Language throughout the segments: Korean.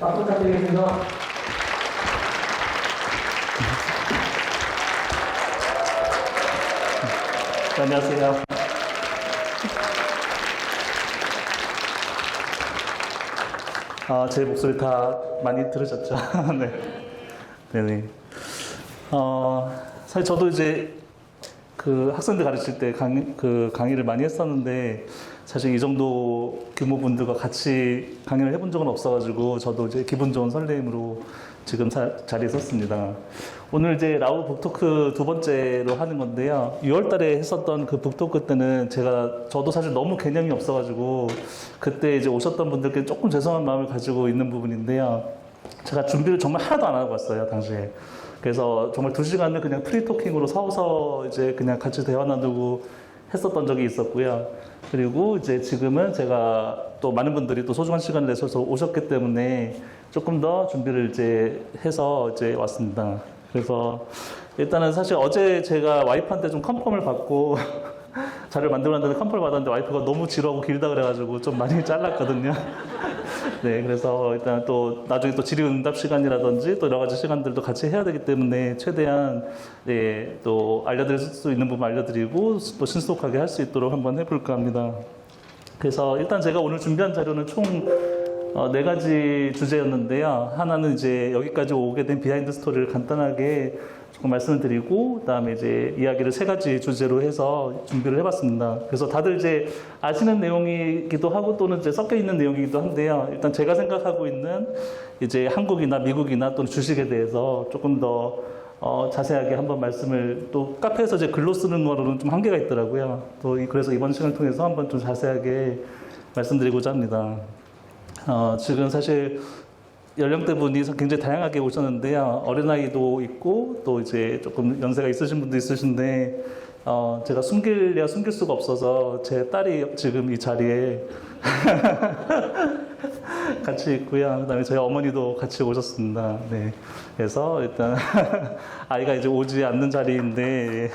박수 부탁드리겠습니다. 안녕하세요. 제 목소리 다 많이 들으셨죠? 네. 네네. 사실 저도 이제 그 학생들 가르칠 때 강의를 많이 했었는데, 사실 이 정도 규모 분들과 같이 강의를 해본 적은 없어가지고, 저도 이제 기분 좋은 설레임으로 지금 자리에 섰습니다. 오늘 이제 라우 북토크 두 번째로 하는 건데요. 6월 달에 했었던 그 북토크 때는 저도 사실 너무 개념이 없어가지고, 그때 이제 오셨던 분들께 조금 죄송한 마음을 가지고 있는 부분인데요. 제가 준비를 정말 하나도 안 하고 왔어요, 당시에. 그래서 정말 2시간을 그냥 프리토킹으로 서서 이제 그냥 같이 대화 나누고 했었던 적이 있었고요. 그리고 이제 지금은 제가 또 많은 분들이 또 소중한 시간을 내셔서 오셨기 때문에 조금 더 준비를 이제 해서 이제 왔습니다. 그래서 일단은 사실 어제 제가 와이프한테 좀 컨펌을 받고 자료를 만들었는데 컨펌을 받았는데 와이프가 너무 지루하고 길다 그래가지고 좀 많이 잘랐거든요. 네, 그래서 일단 또 나중에 또 질의응답 시간이라든지 또 여러 가지 시간들도 같이 해야 되기 때문에 최대한 네, 또 알려드릴 수 있는 부분 알려드리고 또 신속하게 할 수 있도록 한번 해볼까 합니다. 그래서 일단 제가 오늘 준비한 자료는 총 4가지 주제였는데요. 하나는 이제 여기까지 오게 된 비하인드 스토리를 간단하게 조금 말씀을 드리고, 그 다음에 이제 이야기를 3가지 주제로 해서 준비를 해봤습니다. 그래서 다들 이제 아시는 내용이기도 하고 또는 이제 섞여 있는 내용이기도 한데요. 일단 제가 생각하고 있는 이제 한국이나 미국이나 또는 주식에 대해서 조금 더 자세하게 한번 말씀을, 또 카페에서 이제 글로 쓰는 거로는 좀 한계가 있더라고요. 또 그래서 이번 시간을 통해서 한번 좀 자세하게 말씀드리고자 합니다. 지금 사실 연령대분이 굉장히 다양하게 오셨는데요. 어린아이도 있고, 또 이제 조금 연세가 있으신 분도 있으신데, 제가 숨기려야 숨길 수가 없어서 제 딸이 지금 이 자리에 같이 있고요. 그 다음에 저희 어머니도 같이 오셨습니다. 네. 그래서 일단 아이가 이제 오지 않는 자리인데,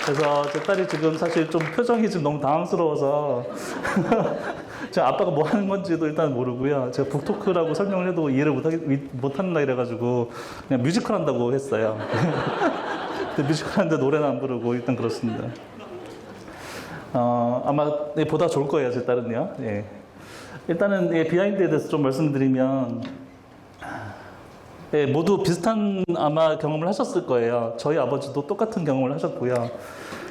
그래서 제 딸이 지금 사실 좀 표정이 지금 너무 당황스러워서 제가 아빠가 뭐 하는 건지도 일단 모르고요. 제가 북토크라고 설명을 해도 이해를 못한다 이래가지고 그냥 뮤지컬 한다고 했어요. 근데 뮤지컬 하는데 노래는 안 부르고 일단 그렇습니다. 아마 네, 보다 좋을 거예요, 제 딸은요. 예. 일단은 비하인드에 대해서 좀 말씀드리면, 네, 모두 비슷한 아마 경험을 하셨을 거예요. 저희 아버지도 똑같은 경험을 하셨고요.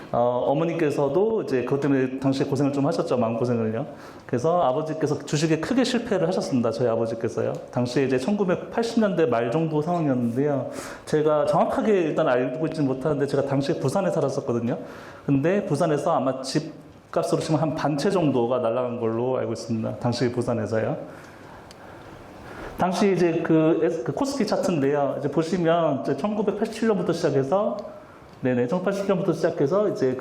어머니께서도 이제 그것 때문에 당시에 고생을 좀 하셨죠. 마음고생을요. 그래서 아버지께서 주식에 크게 실패를 하셨습니다. 저희 아버지께서요. 당시에 이제 1980년대 말 정도 상황이었는데요. 제가 정확하게 일단 알고 있지는 못하는데 제가 당시에 부산에 살았었거든요. 근데 부산에서 아마 집 값으로 치면 한 반 채 정도가 날아간 걸로 알고 있습니다. 당시 부산에서요. 당시 이제 그 코스피 차트인데요. 이제 보시면 이제 1987년부터 시작해서, 네네, 1987년부터 시작해서 이제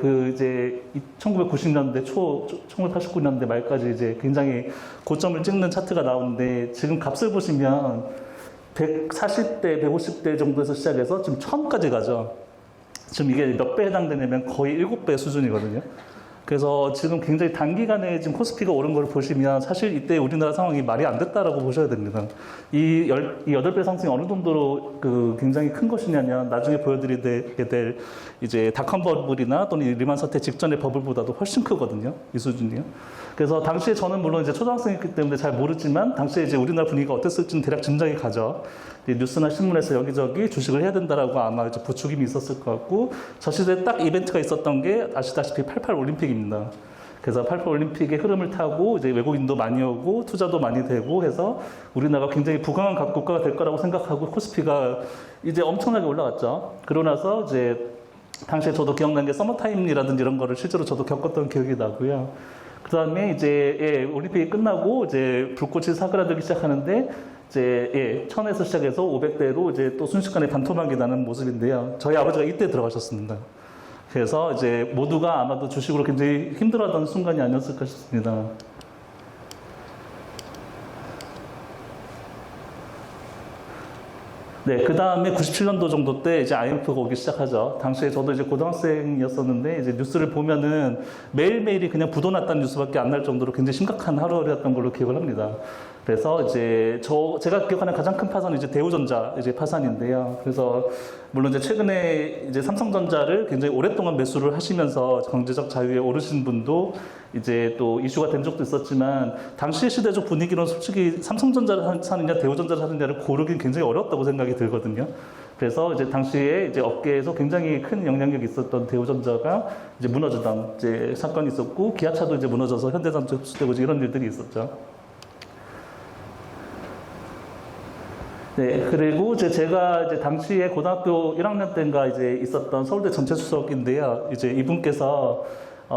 1990년대 초, 1989년대 말까지 이제 굉장히 고점을 찍는 차트가 나오는데, 지금 값을 보시면 140대, 150대 정도에서 시작해서 지금 1000까지 가죠. 지금 이게 몇 배 해당되냐면 거의 7배 수준이거든요. 그래서 지금 굉장히 단기간에 지금 코스피가 오른 걸 보시면 사실 이때 우리나라 상황이 말이 안 됐다라고 보셔야 됩니다. 이 8배 상승이 어느 정도로 굉장히 큰 것이냐면 나중에 보여드리게 될 이제 닷컴 버블이나 또는 리만 사태 직전의 버블보다도 훨씬 크거든요. 이 수준이요. 그래서 당시에 저는 물론 이제 초등학생이기 때문에 잘 모르지만 당시에 이제 우리나라 분위기가 어땠을지는 대략 짐작이 가죠. 뉴스나 신문에서 여기저기 주식을 해야 된다라고 아마 이제 부추김이 있었을 것 같고, 저 시대에 딱 이벤트가 있었던 게 아시다시피 88 올림픽입니다. 그래서 88 올림픽의 흐름을 타고 이제 외국인도 많이 오고 투자도 많이 되고 해서 우리나라가 굉장히 부강한 국가가 될 거라고 생각하고 코스피가 이제 엄청나게 올라갔죠. 그러고 나서 이제 당시에 저도 기억나는 게 서머타임이라든지 이런 거를 실제로 저도 겪었던 기억이 나고요. 그 다음에 이제 올림픽이 끝나고 이제 불꽃이 사그라들기 시작하는데 이제 1000에서 시작해서 500대로 이제 또 순식간에 반토막이 나는 모습인데요. 저희 아버지가 이때 들어가셨습니다. 그래서 이제 모두가 아마도 주식으로 굉장히 힘들어하던 순간이 아니었을까 싶습니다. 네, 그 다음에 97년도 정도 때 이제 IMF가 오기 시작하죠. 당시에 저도 이제 고등학생이었었는데 이제 뉴스를 보면은 매일매일이 그냥 부도 났다는 뉴스밖에 안 날 정도로 굉장히 심각한 하루였던 걸로 기억을 합니다. 그래서 이제 제가 기억하는 가장 큰 파산은 이제 대우전자 이제 파산인데요. 그래서 물론 이제 최근에 이제 삼성전자를 굉장히 오랫동안 매수를 하시면서 경제적 자유에 오르신 분도 이제 또 이슈가 된 적도 있었지만 당시의 시대적 분위기로는 솔직히 삼성전자를 사느냐 대우전자를 사느냐를 고르긴 굉장히 어려웠다고 생각이 들거든요. 그래서 이제 당시에 이제 업계에서 굉장히 큰 영향력이 있었던 대우전자가 이제 무너지던 이제 사건이 있었고 기아차도 이제 무너져서 현대산업 흡수되고 이런 일들이 있었죠. 네, 그리고 이제 제가 이제 당시에 고등학교 1학년 때인가 이제 있었던 서울대 전체수석인데요. 이제 이분께서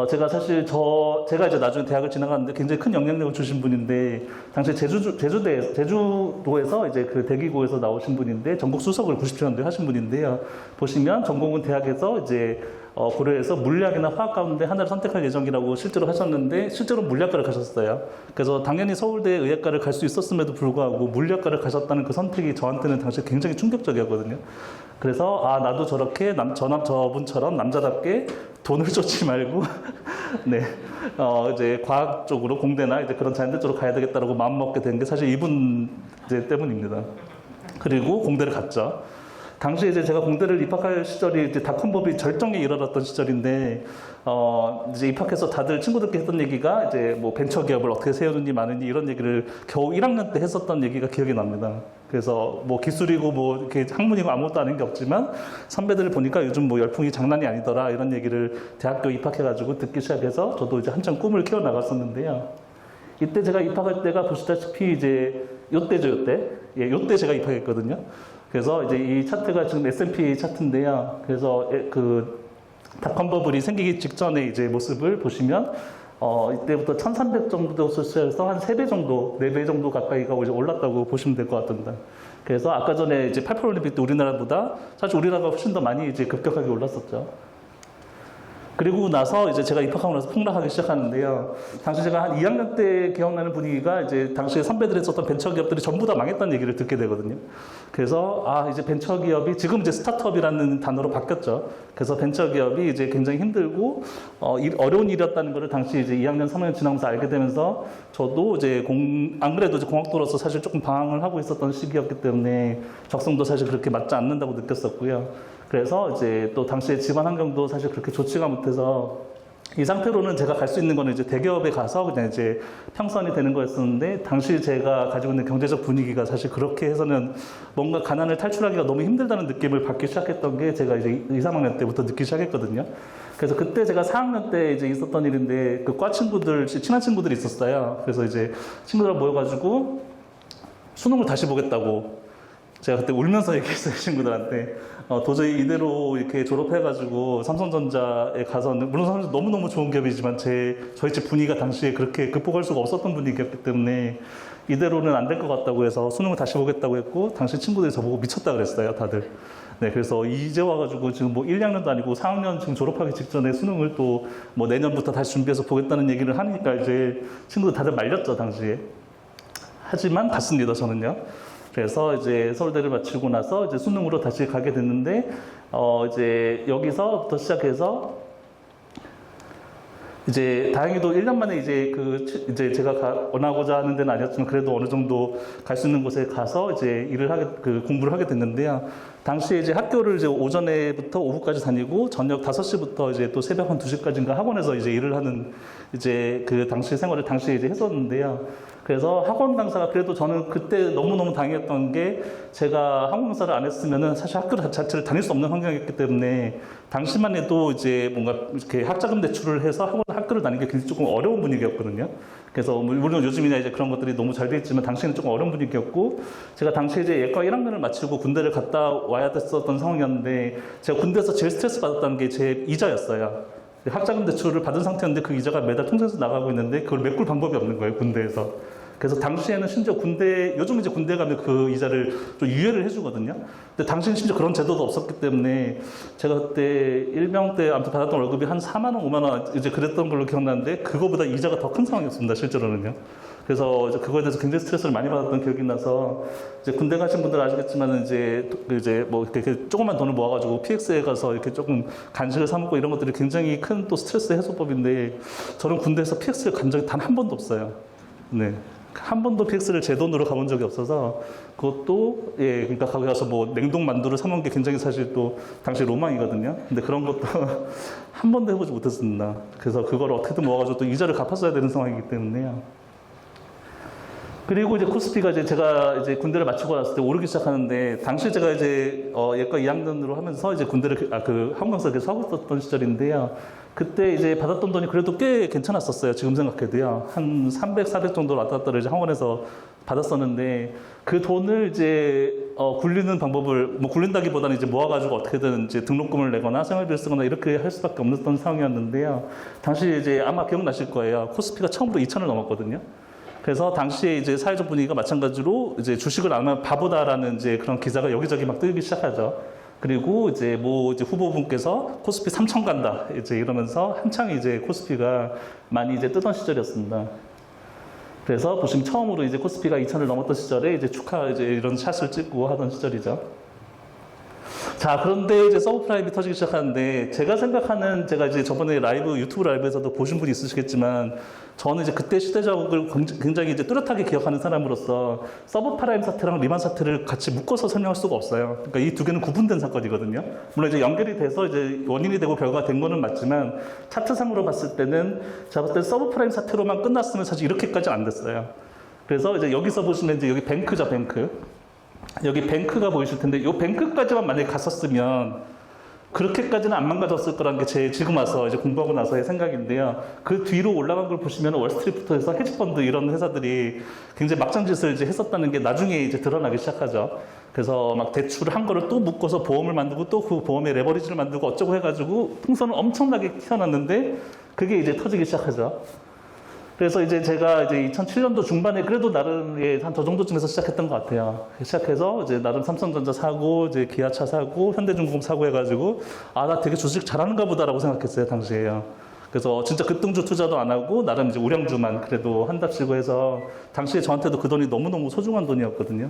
제가 사실 제가 이제 나중에 대학을 지나갔는데 굉장히 큰 영향력을 주신 분인데, 당시 제주도에서 이제 그 대기고에서 나오신 분인데, 전국 수석을 97년도에 하신 분인데요. 보시면 전공은 대학에서 이제 고려해서 물리학이나 화학 가운데 하나를 선택할 예정이라고 실제로 하셨는데, 실제로 물리학과를 가셨어요. 그래서 당연히 서울대 의학과를 갈 수 있었음에도 불구하고 물리학과를 가셨다는 그 선택이 저한테는 당시 굉장히 충격적이었거든요. 그래서 나도 저렇게 저분처럼 남자답게 돈을 쫓지 말고 네, 이제 과학 쪽으로 공대나 이제 그런 자연대 쪽으로 가야 되겠다라고 마음 먹게 된 게 사실 이분 이제 때문입니다. 그리고 공대를 갔죠. 당시에 이제 제가 공대를 입학할 시절이 이제 닷컴법이 절정에 이르렀던 시절인데, 이제 입학해서 다들 친구들끼리 했던 얘기가 이제 뭐 벤처기업을 어떻게 세우느니 마느니 이런 얘기를 겨우 1학년 때 했었던 얘기가 기억이 납니다. 그래서 뭐 기술이고 뭐 이렇게 학문이고 아무것도 아닌 게 없지만 선배들을 보니까 요즘 뭐 열풍이 장난이 아니더라 이런 얘기를 대학교 입학해가지고 듣기 시작해서 저도 이제 한참 꿈을 키워 나갔었는데요. 이때 제가 입학할 때가 보시다시피 이제 요때죠, 요때. 예, 요때 제가 입학했거든요. 그래서 이제 이 차트가 지금 S&P 차트인데요. 그래서 그 닷컴버블이 생기기 직전의 이제 모습을 보시면 이때부터 1300 정도 수치에서 한 3배 정도, 4배 정도 가까이가 이제 올랐다고 보시면 될 것 같습니다. 그래서 아까 전에 이제 88올림픽 때 우리나라보다 사실 우리나라가 훨씬 더 많이 이제 급격하게 올랐었죠. 그리고 나서 이제 제가 입학하고 나서 폭락하기 시작하는데요. 당시 제가 한 2학년 때 기억나는 분위기가 이제 당시에 선배들이 했었던 벤처기업들이 전부 다 망했다는 얘기를 듣게 되거든요. 그래서 이제 벤처기업이 지금 이제 스타트업이라는 단어로 바뀌었죠. 그래서 벤처기업이 이제 굉장히 힘들고 어려운 일이었다는 것을 당시 이제 2학년, 3학년 지나면서 알게 되면서 저도 이제 안 그래도 이제 공학도로서 사실 조금 방황을 하고 있었던 시기였기 때문에 적성도 사실 그렇게 맞지 않는다고 느꼈었고요. 그래서 이제 또 당시에 집안 환경도 사실 그렇게 좋지가 못해서 이 상태로는 제가 갈 수 있는 거는 이제 대기업에 가서 그냥 이제 평선이 되는 거였었는데, 당시 제가 가지고 있는 경제적 분위기가 사실 그렇게 해서는 뭔가 가난을 탈출하기가 너무 힘들다는 느낌을 받기 시작했던 게 제가 이제 2, 3학년 때부터 느끼기 시작했거든요. 그래서 그때 제가 4학년 때 이제 있었던 일인데, 그 과 친구들, 친한 친구들이 있었어요. 그래서 이제 친구들 모여가지고 수능을 다시 보겠다고 제가 그때 울면서 얘기했어요, 친구들한테. 도저히 이대로 이렇게 졸업해가지고 삼성전자에 가서는, 물론 삼성전자 너무너무 좋은 기업이지만 저희 집 분위기가 당시에 그렇게 극복할 수가 없었던 분위기였기 때문에 이대로는 안 될 것 같다고 해서 수능을 다시 보겠다고 했고, 당시 친구들이 저보고 미쳤다 그랬어요, 다들. 네, 그래서 이제 와가지고 지금 뭐 1, 2학년도 아니고 4학년 지금 졸업하기 직전에 수능을 또 뭐 내년부터 다시 준비해서 보겠다는 얘기를 하니까 이제 친구들 다들 말렸죠, 당시에. 하지만 갔습니다, 저는요. 그래서 이제 서울대를 마치고 나서 이제 수능으로 다시 가게 됐는데, 이제 여기서부터 시작해서 이제 다행히도 1년 만에 이제 이제 제가 원하고자 하는 데는 아니었지만 그래도 어느 정도 갈 수 있는 곳에 가서 이제 공부를 하게 됐는데요. 당시에 이제 학교를 이제 오전에부터 오후까지 다니고 저녁 5시부터 이제 또 새벽 한 2시까지인가 학원에서 이제 일을 하는 이제 그 당시 생활을 당시에 이제 했었는데요. 그래서 학원 강사가, 그래도 저는 그때 너무너무 다행이었던 게, 제가 학원 강사를 안 했으면은 사실 학교 자체를 다닐 수 없는 환경이었기 때문에 당시만 해도 이제 뭔가 이렇게 학자금 대출을 해서 학교를 다니는 게 굉장히 조금 어려운 분위기였거든요. 그래서 물론 요즘이나 이제 그런 것들이 너무 잘 돼 있지만 당시에는 조금 어려운 분위기였고, 제가 당시에 이제 예과 1학년을 마치고 군대를 갔다 와야 됐었던 상황이었는데, 제가 군대에서 제일 스트레스 받았다는 게 제 이자였어요. 학자금 대출을 받은 상태였는데 그 이자가 매달 통장에서 나가고 있는데 그걸 메꿀 방법이 없는 거예요, 군대에서. 그래서 당시에는 심지어 요즘 이제 군대 가면 그 이자를 좀 유예를 해주거든요. 근데 당시에는 심지어 그런 제도도 없었기 때문에 제가 그때 일병 때 아무튼 받았던 월급이 한 4만 원, 5만 원 이제 그랬던 걸로 기억나는데, 그거보다 이자가 더 큰 상황이었습니다, 실제로는요. 그래서 이제 그거에 대해서 굉장히 스트레스를 많이 받았던 기억이 나서 이제 군대 가신 분들 아시겠지만 이제 뭐 이렇게 조그만 돈을 모아가지고 PX에 가서 이렇게 조금 간식을 사 먹고 이런 것들이 굉장히 큰 또 스트레스 해소법인데 저는 군대에서 PX를 간 적이 단 한 번도 없어요. 네. 한 번도 PX를 제 돈으로 가본 적이 없어서 그것도 예 그러니까 거기 가서 뭐 냉동 만두를 사 먹는 게 굉장히 사실 또 당시 로망이거든요. 근데 그런 것도 한 번도 해보지 못했습니다. 그래서 그걸 어떻게든 모아가지고 또 이자를 갚았어야 되는 상황이기 때문에요. 그리고 이제 코스피가 이제 제가 이제 군대를 마치고 났을 때 오르기 시작하는데 당시 제가 이제 예과 2학년으로 하면서 이제 군대를 한국에서 계속 하고 있었던 시절인데요. 그때 이제 받았던 돈이 그래도 꽤 괜찮았었어요. 지금 생각해도요. 한 300, 400 정도 왔다 갔다 이제 학원에서 받았었는데 그 돈을 이제 굴리는 방법을 뭐 굴린다기보다는 이제 모아가지고 어떻게든 이제 등록금을 내거나 생활비를 쓰거나 이렇게 할 수밖에 없었던 상황이었는데요. 당시 이제 아마 기억나실 거예요. 코스피가 처음부터 2,000을 넘었거든요. 그래서 당시에 이제 사회적 분위기가 마찬가지로 이제 주식을 안 하면 바보다라는 이제 그런 기사가 여기저기 막 뜨기 시작하죠. 그리고 이제 이제 후보분께서 코스피 3,000 간다 이제 이러면서 한창 이제 코스피가 많이 이제 뜨던 시절이었습니다. 그래서 보시면 처음으로 이제 코스피가 2,000을 넘었던 시절에 이제 이제 이런 샷을 찍고 하던 시절이죠. 자, 그런데 이제 서브프라임이 터지기 시작하는데 제가 이제 저번에 유튜브 라이브에서도 보신 분이 있으시겠지만 저는 이제 그때 시대적을 굉장히 이제 뚜렷하게 기억하는 사람으로서 서브프라임 사태랑 리만 사태를 같이 묶어서 설명할 수가 없어요. 그러니까 이 두 개는 구분된 사건이거든요. 물론 이제 연결이 돼서 이제 원인이 되고 결과가 된 거는 맞지만 차트상으로 봤을 때는 제가 봤을 때 서브프라임 사태로만 끝났으면 사실 이렇게까지 안 됐어요. 그래서 이제 여기서 보시면 이제 여기 뱅크죠, 뱅크. 여기 뱅크가 보이실 텐데 이 뱅크까지만 만약에 갔었으면 그렇게까지는 안 망가졌을 거라는 게 제 지금 와서 이제 공부하고 나서의 생각인데요. 그 뒤로 올라간 걸 보시면 월스트리트부터 해서 헤지펀드 이런 회사들이 굉장히 막장짓을 이제 했었다는 게 나중에 이제 드러나기 시작하죠. 그래서 막 대출을 한 거를 또 묶어서 보험을 만들고 또 그 보험에 레버리지를 만들고 어쩌고 해가지고 풍선을 엄청나게 튀어놨는데 그게 이제 터지기 시작하죠. 그래서 이제 제가 이제 2007년도 중반에 그래도 나름 한 저 정도쯤에서 시작했던 것 같아요. 시작해서 이제 나름 삼성전자 사고, 이제 기아차 사고, 현대중공업 사고 해가지고 나 되게 주식 잘하는가 보다라고 생각했어요, 당시에요. 그래서 진짜 급등주 투자도 안 하고 나름 이제 우량주만 그래도 한답시고 해서 당시에 저한테도 그 돈이 너무너무 소중한 돈이었거든요.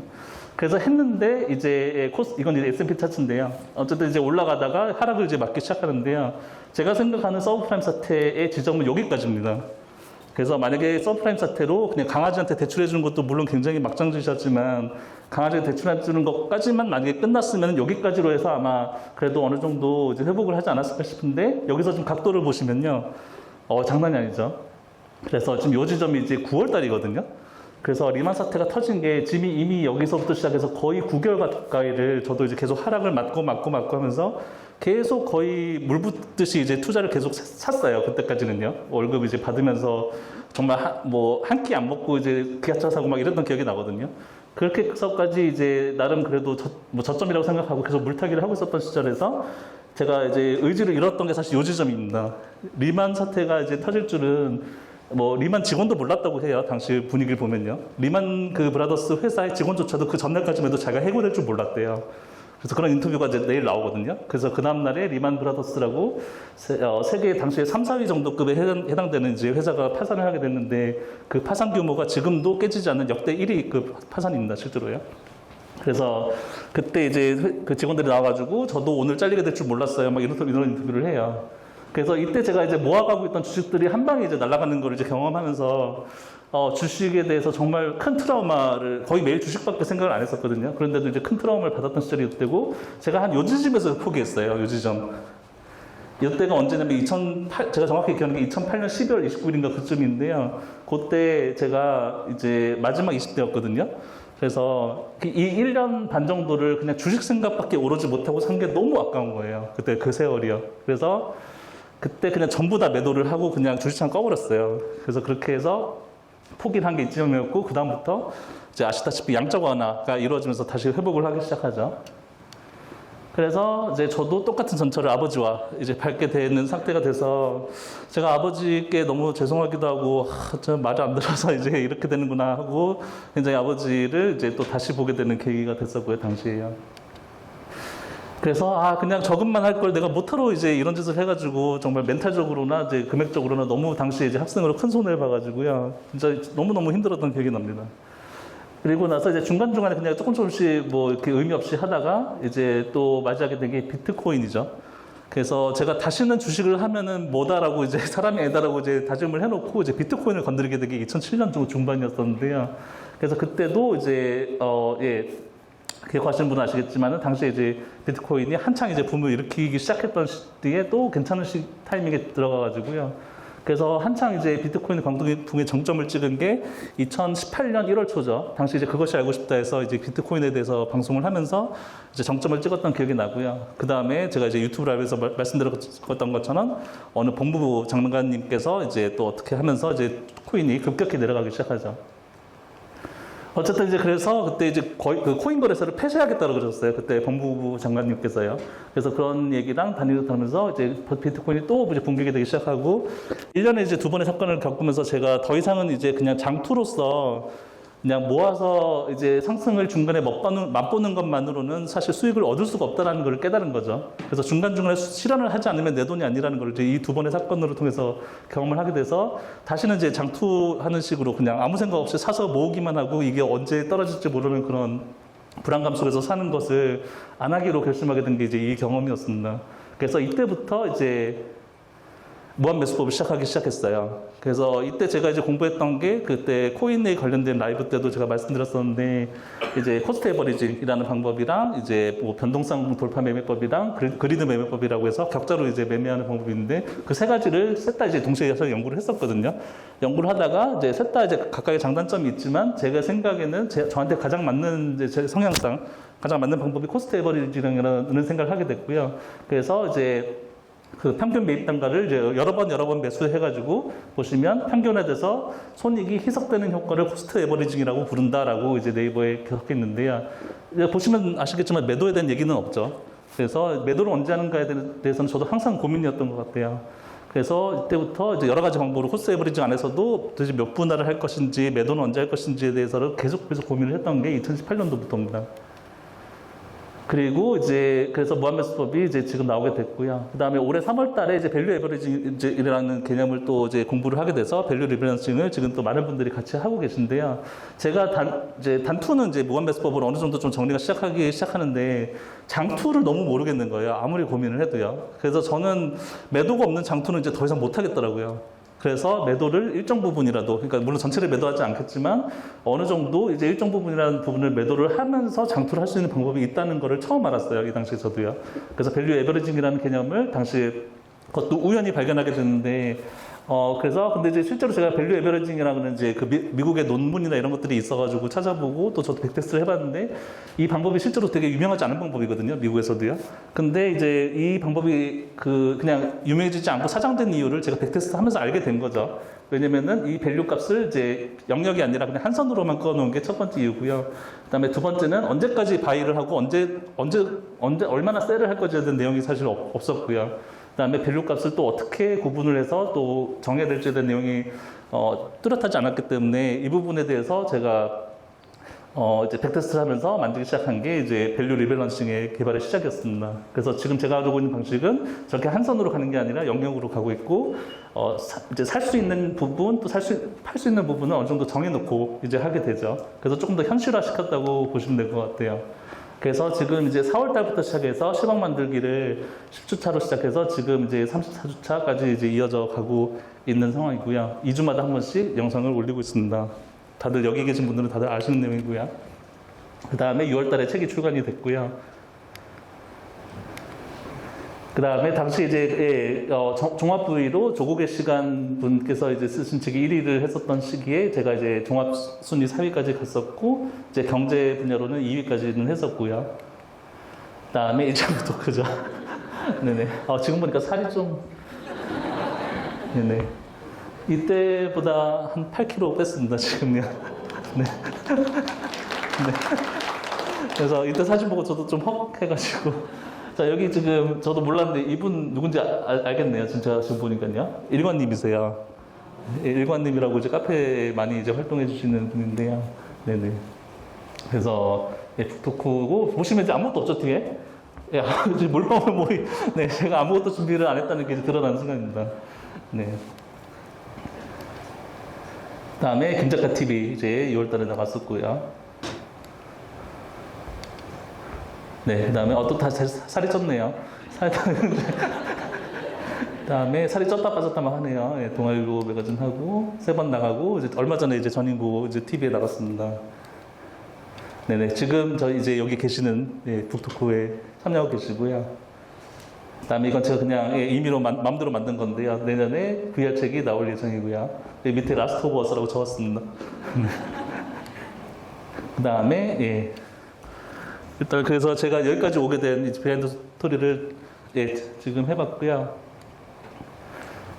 그래서 했는데 이제 이건 이제 S&P 차트인데요. 어쨌든 이제 올라가다가 하락을 이제 맞기 시작하는데요. 제가 생각하는 서브프라임 사태의 지점은 여기까지입니다. 그래서 만약에 서브프라임 사태로 그냥 강아지한테 대출해 주는 것도 물론 굉장히 막장짓이었지만 강아지한테 대출해 주는 것까지만 만약에 끝났으면 여기까지로 해서 아마 그래도 어느 정도 이제 회복을 하지 않았을까 싶은데 여기서 좀 각도를 보시면요. 장난이 아니죠. 그래서 지금 요 지점이 이제 9월 달이거든요. 그래서 리만 사태가 터진 게 이미 여기서부터 시작해서 거의 9개월 가까이를 저도 이제 계속 하락을 맞고 하면서 계속 거의 물 붓듯이 이제 투자를 계속 샀어요. 그때까지는요. 월급 이제 받으면서 정말 한 끼 안 먹고 이제 기아차 사고 막 이랬던 기억이 나거든요. 그렇게 해서까지 이제 나름 그래도 저점이라고 생각하고 계속 물타기를 하고 있었던 시절에서 제가 이제 의지를 잃었던 게 사실 요 지점입니다. 리만 사태가 이제 터질 줄은 리만 직원도 몰랐다고 해요. 당시 분위기를 보면요. 리만 브라더스 회사의 직원조차도 그 전날까지만 해도 자기가 해고될 줄 몰랐대요. 그래서 그런 인터뷰가 이제 내일 나오거든요. 그래서 그 다음날에 리만 브라더스라고 세계 당시에 3, 4위 정도급에 해당되는 이제 회사가 파산을 하게 됐는데 그 파산 규모가 지금도 깨지지 않는 역대 1위급 파산입니다. 실제로요. 그래서 그때 이제 그 직원들이 나와가지고 저도 오늘 잘리게 될 줄 몰랐어요. 막 이런 인터뷰를 해요. 그래서 이때 제가 이제 모아가고 있던 주식들이 한 방에 이제 날아가는 걸 이제 경험하면서 주식에 대해서 정말 큰 트라우마를 거의 매일 주식밖에 생각을 안 했었거든요. 그런데도 이제 큰 트라우마를 받았던 시절이 때고 제가 한 요 지점에서 포기했어요. 요 지점. 이때가 언제냐면 제가 정확히 기억하는 게 2008년 12월 29일인가 그쯤인데요. 그때 제가 이제 마지막 20대였거든요. 그래서 이 1년 반 정도를 그냥 주식 생각밖에 오르지 못하고 산 게 너무 아까운 거예요. 그때 그 세월이요. 그래서 그때 그냥 전부 다 매도를 하고 그냥 주식창 꺼버렸어요. 그래서 그렇게 해서 포기를 한 게 이쯤이었고 그다음부터 이제 아시다시피 양적 완화가 이루어지면서 다시 회복을 하기 시작하죠. 그래서 이제 저도 똑같은 전철을 아버지와 이제 밟게 되는 상태가 돼서 제가 아버지께 너무 죄송하기도 하고 저 말이 안 들어서 이제 이렇게 되는구나 하고 굉장히 아버지를 이제 또 다시 보게 되는 계기가 됐었고요, 당시에요. 그래서 그냥 저금만 할 걸 내가 못하러 이제 이런 짓을 해가지고 정말 멘탈적으로나 이제 금액적으로나 너무 당시에 이제 학생으로 큰 손해를 봐가지고요. 진짜 너무너무 힘들었던 기억이 납니다. 그리고 나서 이제 중간중간에 그냥 조금씩 뭐 이렇게 의미 없이 하다가 이제 또 맞이하게 된 게 비트코인이죠. 그래서 제가 다시는 주식을 하면은 뭐다라고 이제 사람이 애다라고 이제 다짐을 해놓고 이제 비트코인을 건드리게 된 게 2007년 중반이었었는데요. 그래서 그때도 이제, 기억하시는 분은 아시겠지만은 당시에 이제 비트코인이 한창 이제 붐을 일으키기 시작했던 시기에 또 괜찮은 타이밍에 들어가가지고요. 그래서 한창 이제 비트코인 광동의 정점을 찍은 게 2018년 1월 초죠. 당시 이제 그것이 알고 싶다 해서 이제 비트코인에 대해서 방송을 하면서 이제 정점을 찍었던 기억이 나고요. 그 다음에 제가 이제 유튜브 라이브에서 말씀드렸던 것처럼 어느 법무부 장관님께서 이제 또 어떻게 하면서 이제 코인이 급격히 내려가기 시작하죠. 어쨌든 이제 그래서 그때 이제 거의 그 코인 거래소를 폐쇄하겠다고 그러셨어요. 그때 법무부 장관님께서요. 그래서 그런 얘기랑 다니면서 이제 비트코인이 또 이제 붕괴가 되기 시작하고 1년에 이제 2번의 사건을 겪으면서 제가 더 이상은 이제 그냥 장투로서 그냥 모아서 이제 상승을 중간에 맛보는 것만으로는 사실 수익을 얻을 수가 없다는 걸 깨달은 거죠. 그래서 중간중간에 실현을 하지 않으면 내 돈이 아니라는 걸 이제 이 2번의 사건으로 통해서 경험을 하게 돼서 다시는 이제 장투하는 식으로 그냥 아무 생각 없이 사서 모으기만 하고 이게 언제 떨어질지 모르는 그런 불안감 속에서 사는 것을 안 하기로 결심하게 된 게 이제 이 경험이었습니다. 그래서 이때부터 이제 무한매수법을 시작하기 시작했어요. 그래서 이때 제가 이제 공부했던 게 그때 코인에 관련된 라이브 때도 제가 말씀드렸었는데 이제 코스트 에버리징이라는 방법이랑 이제 뭐 변동성 돌파 매매법이랑 그리드 매매법이라고 해서 격자로 이제 매매하는 방법이 있는데 그 세 가지를 셋 다 이제 동시에 해서 연구를 했었거든요. 연구를 하다가 이제 셋 다 이제 각각의 장단점이 있지만 제가 생각에는 저한테 가장 맞는 이제 제 성향상 가장 맞는 방법이 코스트 에버리징이라는 생각을 하게 됐고요. 그래서 이제 그 평균 매입 단가를 이제 여러 번 매수해가지고 보시면 평균화돼서 손익이 희석되는 효과를 코스트 에버리징이라고 부른다라고 이제 네이버에 적혀 있는데요. 보시면 아시겠지만 매도에 대한 얘기는 없죠. 그래서 매도를 언제 하는가에 대해서는 저도 항상 고민이었던 것 같아요. 그래서 이때부터 이제 여러 가지 방법으로 코스트 에버리징 안에서도 도대체 몇 분할을 할 것인지 매도는 언제 할 것인지에 대해서는 계속 고민을 했던 게 2018년도부터입니다. 그리고 이제 그래서 무한매수법이 이제 지금 나오게 됐고요. 그 다음에 올해 3월 달에 이제 밸류 에버리징이라는 개념을 또 이제 공부를 하게 돼서 밸류 리밸런싱을 지금 또 많은 분들이 같이 하고 계신데요. 제가 단투는 이제 무한매수법을 어느 정도 좀 정리가 시작하는데 장투를 너무 모르겠는 거예요. 아무리 고민을 해도요. 그래서 저는 매도가 없는 장투는 이제 더 이상 못 하겠더라고요. 그래서 매도를 일정 부분이라도, 그러니까 물론 전체를 매도하지 않겠지만 어느 정도 이제 일정 부분이라는 부분을 매도를 하면서 장투를 할 수 있는 방법이 있다는 거를 처음 알았어요. 이 당시에 저도요. 그래서 밸류 에버리징이라는 개념을 당시에 그것도 우연히 발견하게 됐는데, 그래서 근데 이제 실제로 제가 밸류 에버리징이라는 이제 그 미국의 논문이나 이런 것들이 있어가지고 찾아보고 또 저도 백테스트를 해봤는데 이 방법이 실제로 되게 유명하지 않은 방법이거든요. 미국에서도요. 근데 이제 이 방법이 그냥 유명해지지 않고 사장된 이유를 제가 백테스트 하면서 알게 된 거죠. 왜냐면은 이 밸류 값을 이제 영역이 아니라 그냥 한 선으로만 꺼놓은 게 첫 번째 이유고요. 그 다음에 두 번째는 언제까지 바이를 하고 언제 얼마나 셀을 할 것인지에 대한 내용이 사실 없었고요. 그다음에 밸류 값을 또 어떻게 구분을 해서 또 정해야 될지에 대한 내용이 뚜렷하지 않았기 때문에 이 부분에 대해서 제가 이제 백테스트를 하면서 만들기 시작한 게 이제 밸류 리밸런싱의 개발의 시작이었습니다. 그래서 지금 제가 가지고 있는 방식은 저렇게 한 선으로 가는 게 아니라 영역으로 가고 있고 이제 살 수 있는 부분 또 팔 수 있는 부분은 어느 정도 정해놓고 이제 하게 되죠. 그래서 조금 더 현실화 시켰다고 보시면 될 것 같아요. 그래서 지금 이제 4월 달부터 시작해서 시방 만들기를 10주차로 시작해서 지금 이제 34주차까지 이제 이어져 가고 있는 상황이고요. 2주마다 한 번씩 영상을 올리고 있습니다. 다들 여기 계신 분들은 다들 아시는 내용이고요. 그 다음에 6월 달에 책이 출간이 됐고요. 그 다음에 당시 이제 종합 부위로 조국의 시간 분께서 이제 쓰신 책이 1위를 했었던 시기에 제가 이제 종합 순위 4위까지 갔었고 이제 경제 분야로는 2위까지는 했었고요. 그 다음에 이제 또 그죠. 네네. 지금 보니까 살이 좀 네네. 이때보다 한 8kg 뺐습니다 지금요. 네. 네. 그래서 이때 사진 보고 저도 좀 헉해가지고. 자, 여기 지금 저도 몰랐는데 이분 누군지 알겠네요. 진짜 지금 보니까요. 일관님이세요. 일관님이라고 이제 카페에 많이 이제 활동해 주시는 분인데요. 네네. 그래서 북토크고 보시면 이제 아무것도 없죠 뒤에. 예, 몰빵을 모의, 네, 제가 아무것도 준비를 안 했다는 게 드러나는 순간입니다. 네. 다음에 김작가 TV 이제 6월달에 나갔었고요. 네, 그 다음에 또 살이 쪘네요. 다음에 살이 쪘다 빠졌다만 하네요. 예, 동아일보 매거진 하고 3번 나가고 이제 얼마 전에 이제 전인고 이제 TV에 나갔습니다. 네네, 지금 저 이제 여기 계시는 예, 북토크에 참여하고 계시고요. 그다음에 이건 제가 그냥 예, 임의로 마음대로 만든 건데요. 내년에 VR 책이 나올 예정이고요. 예, 밑에 라스트 오브 어스라고 적었습니다. 그다음에 예. 일단 그래서 제가 여기까지 오게 된 비하인드 스토리를 예, 지금 해봤고요.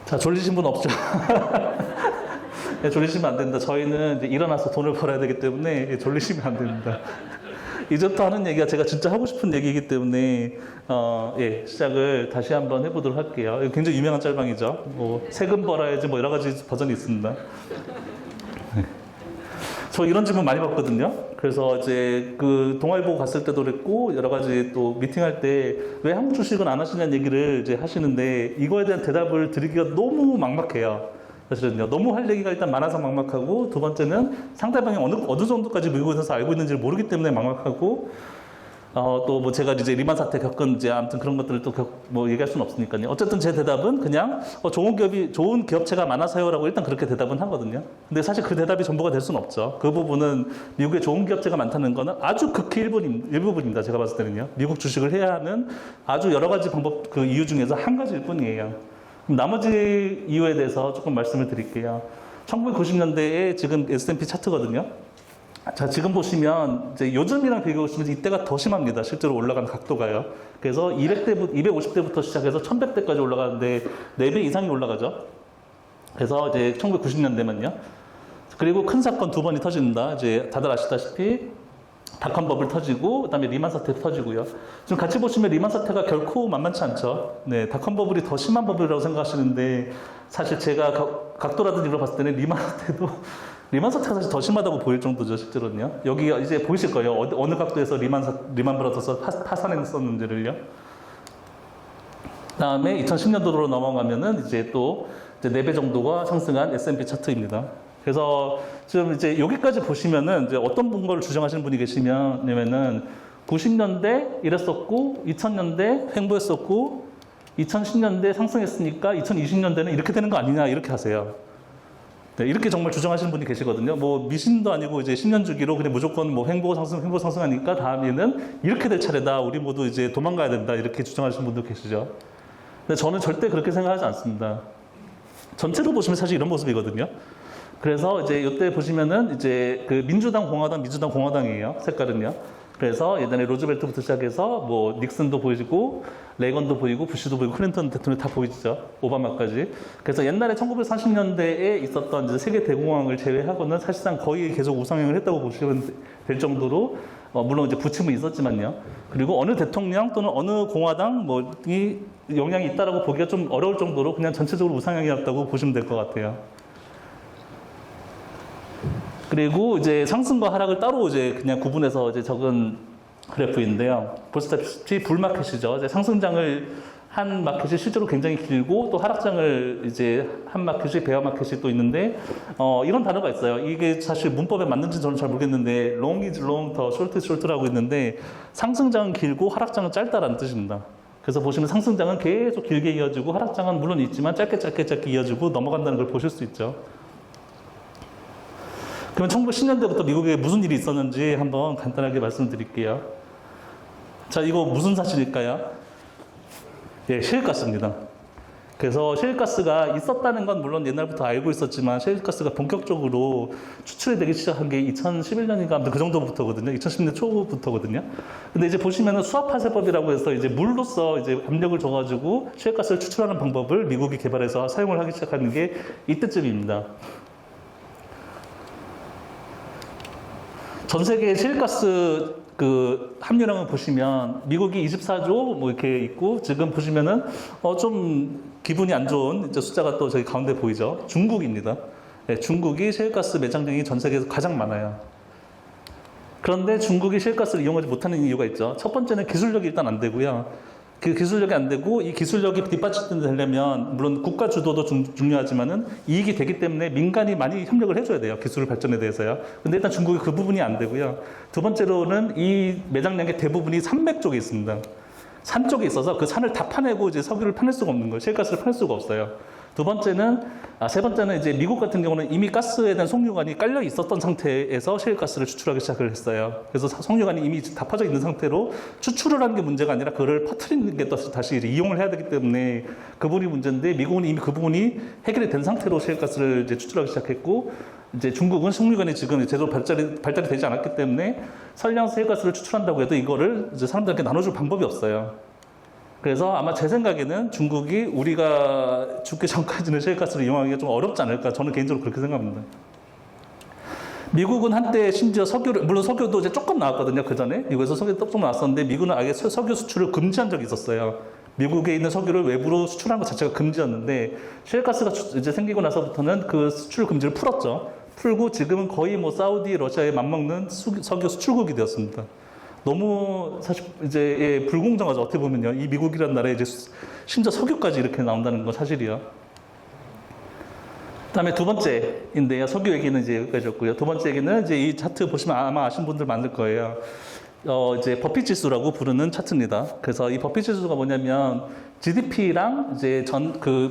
자, 졸리신 분 없죠? 예, 졸리시면 안 된다. 저희는 이제 일어나서 돈을 벌어야 되기 때문에 예, 졸리시면 안 됩니다. 이제부터 하는 얘기가 제가 진짜 하고 싶은 얘기이기 때문에 예, 시작을 다시 한번 해보도록 할게요. 이거 굉장히 유명한 짤방이죠. 뭐 세금 벌어야지 뭐 여러 가지 버전이 있습니다. 저 이런 질문 많이 받거든요. 그래서 이제 그 동아일보 갔을 때도 그랬고 여러 가지 또 미팅할 때 왜 한국 주식은 안 하시냐는 얘기를 이제 하시는데 이거에 대한 대답을 드리기가 너무 막막해요. 사실은요. 너무 할 얘기가 일단 많아서 막막하고 두 번째는 상대방이 어느 정도까지 미국에서 알고 있는지를 모르기 때문에 막막하고 또 뭐 제가 이제 리만 사태 겪은 이제 아무튼 그런 것들을 또 뭐 얘기할 수는 없으니까요. 어쨌든 제 대답은 그냥 좋은 기업체가 많아서요라고 일단 그렇게 대답은 하거든요. 근데 사실 그 대답이 전부가 될 수는 없죠. 그 부분은 미국에 좋은 기업체가 많다는 거는 아주 극히 일부분입니다. 제가 봤을 때는요. 미국 주식을 해야 하는 아주 여러 가지 방법 그 이유 중에서 한 가지일 뿐이에요. 그럼 나머지 이유에 대해서 조금 말씀을 드릴게요. 1990년대에 지금 S&P 차트거든요. 자, 지금 보시면 이제 요즘이랑 비교해 보시면 이때가 더 심합니다. 실제로 올라간 각도가요. 그래서 250대부터 시작해서 1100대까지 올라가는데 4배 이상이 올라가죠. 그래서 이제 1990년대면요. 그리고 큰 사건 2번이 터집니다. 이제 다들 아시다시피 닷컴 버블 터지고 그다음에 리만 사태 터지고요. 지금 같이 보시면 리만 사태가 결코 만만치 않죠. 네, 닷컴 버블이 더 심한 버블이라고 생각하시는데 사실 제가 각도라든지 이걸 봤을 때는 리만 사태가 사실 더 심하다고 보일 정도죠, 실제로는요. 여기 이제 보이실 거예요. 어느 각도에서 리만 브라더스 파산했었는지를요. 다음에 2010년도로 넘어가면은 이제 또 이제 4배 정도가 상승한 S&P 차트입니다. 그래서 지금 이제 여기까지 보시면은 이제 어떤 걸 주장하시는 분이 계시냐면은 90년대 이랬었고 2000년대 횡보했었고 2010년대 상승했으니까 2020년대는 이렇게 되는 거 아니냐 이렇게 하세요. 네, 이렇게 정말 주장하시는 분이 계시거든요. 뭐 미신도 아니고 이제 10년 주기로 그냥 무조건 뭐 횡보 상승하니까 다음에는 이렇게 될 차례다. 우리 모두 이제 도망가야 된다. 이렇게 주장하시는 분도 계시죠. 근데 저는 절대 그렇게 생각하지 않습니다. 전체로 보시면 사실 이런 모습이거든요. 그래서 이제 이때 보시면은 이제 그 민주당, 공화당이에요. 색깔은요. 그래서 예전에 로즈벨트부터 시작해서 뭐 닉슨도 보이고 레이건도 보이고 부시도 보이고 클린턴 대통령 다 보이죠. 오바마까지. 그래서 옛날에 1940년대에 있었던 이제 세계 대공황을 제외하고는 사실상 거의 계속 우상향을 했다고 보시면 될 정도로 물론 이제 부침은 있었지만요. 그리고 어느 대통령 또는 어느 공화당 이 영향이 있다라고 보기가 좀 어려울 정도로 그냥 전체적으로 우상향이었다고 보시면 될 것 같아요. 그리고 이제 상승과 하락을 따로 이제 그냥 구분해서 이제 적은 그래프인데요. 보시다시피 불마켓이죠. 이제 상승장을 한 마켓이 실제로 굉장히 길고 또 하락장을 이제 한 마켓이 베어 마켓이 또 있는데 이런 단어가 있어요. 이게 사실 문법에 맞는지 저는 잘 모르겠는데 long is long, 더 short is short라고 있는데 상승장은 길고 하락장은 짧다라는 뜻입니다. 그래서 보시면 상승장은 계속 길게 이어지고 하락장은 물론 있지만 짧게 이어지고 넘어간다는 걸 보실 수 있죠. 그러면 1910년대부터 미국에 무슨 일이 있었는지 한번 간단하게 말씀드릴게요. 자, 이거 무슨 사실일까요? 예, 셰일가스입니다. 그래서 셰일가스가 있었다는 건 물론 옛날부터 알고 있었지만 셰일가스가 본격적으로 추출이 되기 시작한 게 2011년인가 아무튼 그 정도부터거든요. 2010년 초부터거든요. 근데 이제 보시면은 수압파쇄법이라고 해서 이제 물로써 이제 압력을 줘가지고 셰일가스를 추출하는 방법을 미국이 개발해서 사용을 하기 시작하는 게 이때쯤입니다. 전 세계 셰일가스 그 함유량을 보시면 미국이 24조 뭐 이렇게 있고 지금 보시면은 좀 기분이 안 좋은 이제 숫자가 또 저기 가운데 보이죠. 중국입니다. 네, 중국이 셰일가스 매장량이 전 세계에서 가장 많아요. 그런데 중국이 셰일가스를 이용하지 못하는 이유가 있죠. 첫 번째는 기술력이 일단 안 되고요. 그 기술력이 안 되고 이 기술력이 뒷받침되려면 물론 국가 주도도 중요하지만은 이익이 되기 때문에 민간이 많이 협력을 해줘야 돼요. 기술 발전에 대해서요. 근데 일단 중국이 그 부분이 안 되고요. 두 번째로는 이 매장량의 대부분이 산맥 쪽에 있습니다. 산 쪽에 있어서 그 산을 다 파내고 이제 석유를 파낼 수가 없는 거예요. 셰일가스를 파낼 수가 없어요. 세 번째는 이제 미국 같은 경우는 이미 가스에 대한 송유관이 깔려 있었던 상태에서 셰일가스를 추출하기 시작을 했어요. 그래서 송유관이 이미 다 퍼져 있는 상태로 추출을 하는 게 문제가 아니라 그걸 퍼뜨리는 게 다시 이제 이용을 해야 되기 때문에 그 부분이 문제인데 미국은 이미 그 부분이 해결이 된 상태로 셰일가스를 이제 추출하기 시작했고 이제 중국은 송유관이 지금 제대로 발달이 되지 않았기 때문에 설령 셰일가스를 추출한다고 해도 이거를 이제 사람들한테 나눠줄 방법이 없어요. 그래서 아마 제 생각에는 중국이 우리가 죽기 전까지는 셰일가스를 이용하기가 좀 어렵지 않을까 저는 개인적으로 그렇게 생각합니다. 미국은 한때 심지어 석유를 물론 석유도 이제 조금 나왔거든요. 그 전에 미국에서 석유 조금 나왔었는데 미국은 아예 석유 수출을 금지한 적이 있었어요. 미국에 있는 석유를 외부로 수출하는 것 자체가 금지였는데 셰일가스가 이제 생기고 나서부터는 그 수출 금지를 풀었죠. 풀고 지금은 거의 뭐 사우디, 러시아에 맞먹는 석유 수출국이 되었습니다. 너무 사실 이제 불공정하죠. 어떻게 보면요. 이 미국이라는 나라에 이제 심지어 석유까지 이렇게 나온다는 건 사실이요. 그다음에 두 번째인데요. 석유 얘기는 이제 여기까지였고요. 두 번째 얘기는 이제 이 차트 보시면 아마 아시는 분들 많을 거예요. 이제 버핏 지수라고 부르는 차트입니다. 그래서 이 버핏 지수가 뭐냐면 GDP랑 이제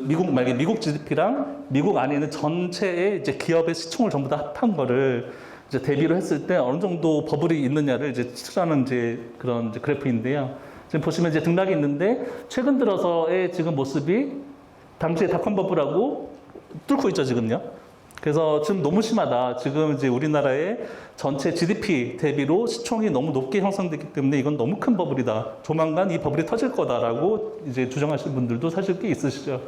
미국 GDP랑 미국 안에 있는 전체의 이제 기업의 시총을 전부 다 합한 거를 이제 대비로 했을 때 어느 정도 버블이 있느냐를 이제 측정하는 이제 그런 이제 그래프인데요. 지금 보시면 이제 등락이 있는데 최근 들어서의 지금 모습이 당시에 닷컴 버블하고 뚫고 있죠, 지금요. 그래서 지금 너무 심하다. 지금 이제 우리나라의 전체 GDP 대비로 시총이 너무 높게 형성됐기 때문에 이건 너무 큰 버블이다. 조만간 이 버블이 터질 거다라고 이제 주장하시는 분들도 사실 꽤 있으시죠.